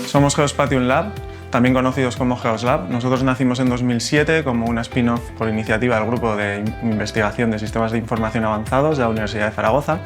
Somos Geospatium Lab, también conocidos como Geoslab. Nosotros nacimos en 2007 como una spin-off por iniciativa del Grupo de Investigación de Sistemas de Información Avanzados de la Universidad de Zaragoza,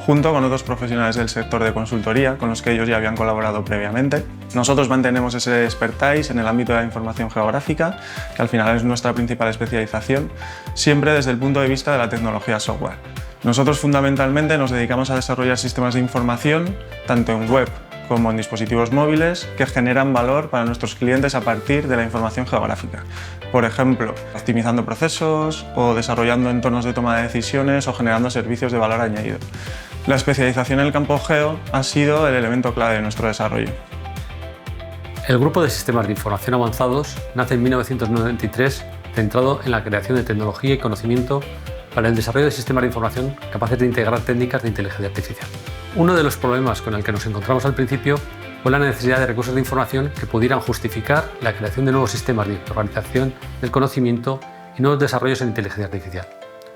junto con otros profesionales del sector de consultoría con los que ellos ya habían colaborado previamente. Nosotros mantenemos ese expertise en el ámbito de la información geográfica, que al final es nuestra principal especialización, siempre desde el punto de vista de la tecnología software. Nosotros fundamentalmente nos dedicamos a desarrollar sistemas de información, tanto en web como en dispositivos móviles, que generan valor para nuestros clientes a partir de la información geográfica. Por ejemplo, optimizando procesos o desarrollando entornos de toma de decisiones o generando servicios de valor añadido. La especialización en el campo geo ha sido el elemento clave de nuestro desarrollo. El Grupo de Sistemas de Información Avanzados nace en 1993, centrado en la creación de tecnología y conocimiento para el desarrollo de sistemas de información capaces de integrar técnicas de inteligencia artificial. Uno de los problemas con el que nos encontramos al principio fue la necesidad de recursos de información que pudieran justificar la creación de nuevos sistemas de organización del conocimiento y nuevos desarrollos en inteligencia artificial.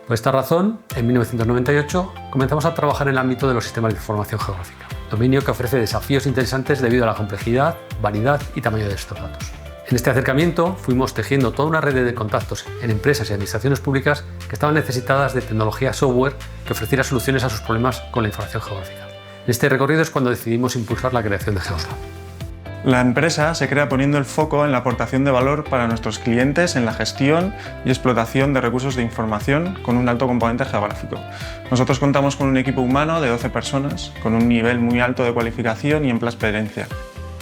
Por esta razón, en 1998 comenzamos a trabajar en el ámbito de los sistemas de información geográfica, dominio que ofrece desafíos interesantes debido a la complejidad, variedad y tamaño de estos datos. En este acercamiento fuimos tejiendo toda una red de contactos en empresas y administraciones públicas que estaban necesitadas de tecnología software que ofreciera soluciones a sus problemas con la información geográfica. En este recorrido es cuando decidimos impulsar la creación de Geoslab. La empresa se crea poniendo el foco en la aportación de valor para nuestros clientes en la gestión y explotación de recursos de información con un alto componente geográfico. Nosotros contamos con un equipo humano de 12 personas, con un nivel muy alto de cualificación y amplia experiencia.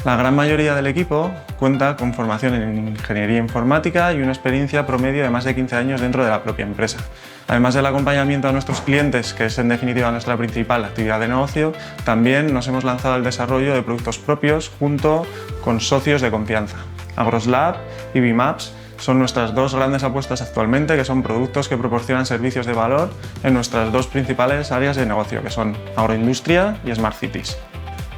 La gran mayoría del equipo cuenta con formación en ingeniería informática y una experiencia promedio de más de 15 años dentro de la propia empresa. Además del acompañamiento a nuestros clientes, que es en definitiva nuestra principal actividad de negocio, también nos hemos lanzado al desarrollo de productos propios junto con socios de confianza. Agroslab y Bimaps son nuestras dos grandes apuestas actualmente, que son productos que proporcionan servicios de valor en nuestras dos principales áreas de negocio, que son agroindustria y Smart Cities.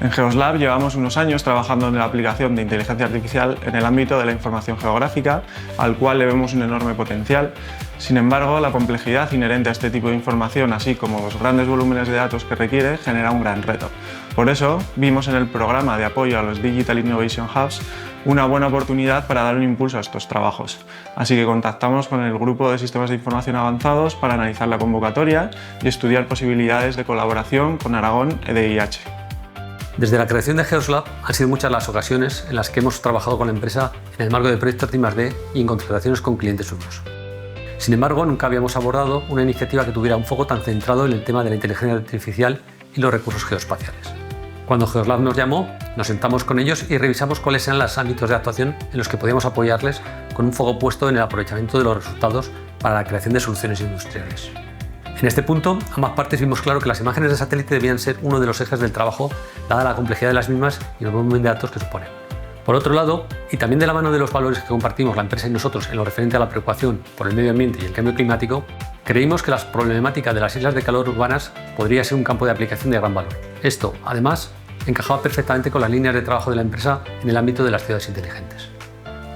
En Geoslab llevamos unos años trabajando en la aplicación de inteligencia artificial en el ámbito de la información geográfica, al cual le vemos un enorme potencial. Sin embargo, la complejidad inherente a este tipo de información, así como los grandes volúmenes de datos que requiere, genera un gran reto. Por eso, vimos en el programa de apoyo a los Digital Innovation Hubs una buena oportunidad para dar un impulso a estos trabajos. Así que contactamos con el Grupo de Sistemas de Información Avanzados para analizar la convocatoria y estudiar posibilidades de colaboración con Aragón EDIH. Desde la creación de Geoslab han sido muchas las ocasiones en las que hemos trabajado con la empresa en el marco de proyectos de I+D y en contrataciones con clientes suyos. Sin embargo, nunca habíamos abordado una iniciativa que tuviera un foco tan centrado en el tema de la inteligencia artificial y los recursos geoespaciales. Cuando Geoslab nos llamó, nos sentamos con ellos y revisamos cuáles eran los ámbitos de actuación en los que podíamos apoyarles con un foco puesto en el aprovechamiento de los resultados para la creación de soluciones industriales. En este punto, ambas partes vimos claro que las imágenes de satélite debían ser uno de los ejes del trabajo, dada la complejidad de las mismas y el volumen de datos que suponen. Por otro lado, y también de la mano de los valores que compartimos la empresa y nosotros en lo referente a la preocupación por el medio ambiente y el cambio climático, creímos que la problemática de las islas de calor urbanas podría ser un campo de aplicación de gran valor. Esto, además, encajaba perfectamente con las líneas de trabajo de la empresa en el ámbito de las ciudades inteligentes.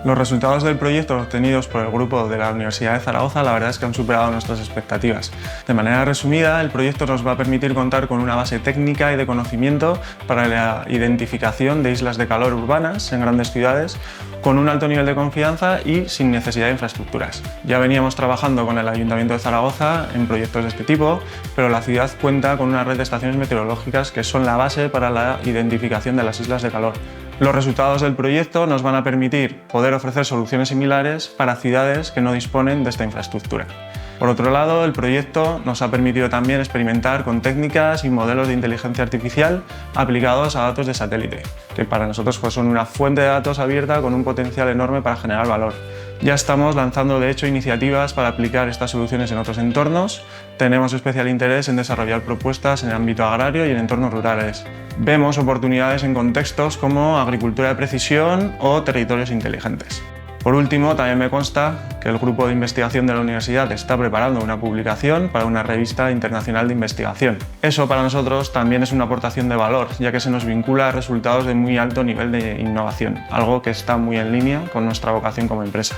Los resultados del proyecto obtenidos por el grupo de la Universidad de Zaragoza la verdad es que han superado nuestras expectativas. De manera resumida, el proyecto nos va a permitir contar con una base técnica y de conocimiento para la identificación de islas de calor urbanas en grandes ciudades con un alto nivel de confianza y sin necesidad de infraestructuras. Ya veníamos trabajando con el Ayuntamiento de Zaragoza en proyectos de este tipo, pero la ciudad cuenta con una red de estaciones meteorológicas que son la base para la identificación de las islas de calor. Los resultados del proyecto nos van a permitir poder ofrecer soluciones similares para ciudades que no disponen de esta infraestructura. Por otro lado, el proyecto nos ha permitido también experimentar con técnicas y modelos de inteligencia artificial aplicados a datos de satélite, que para nosotros son una fuente de datos abierta con un potencial enorme para generar valor. Ya estamos lanzando, de hecho, iniciativas para aplicar estas soluciones en otros entornos. Tenemos especial interés en desarrollar propuestas en el ámbito agrario y en entornos rurales. Vemos oportunidades en contextos como agricultura de precisión o territorios inteligentes. Por último, también me consta que el grupo de investigación de la universidad está preparando una publicación para una revista internacional de investigación. Eso para nosotros también es una aportación de valor, ya que se nos vincula a resultados de muy alto nivel de innovación, algo que está muy en línea con nuestra vocación como empresa.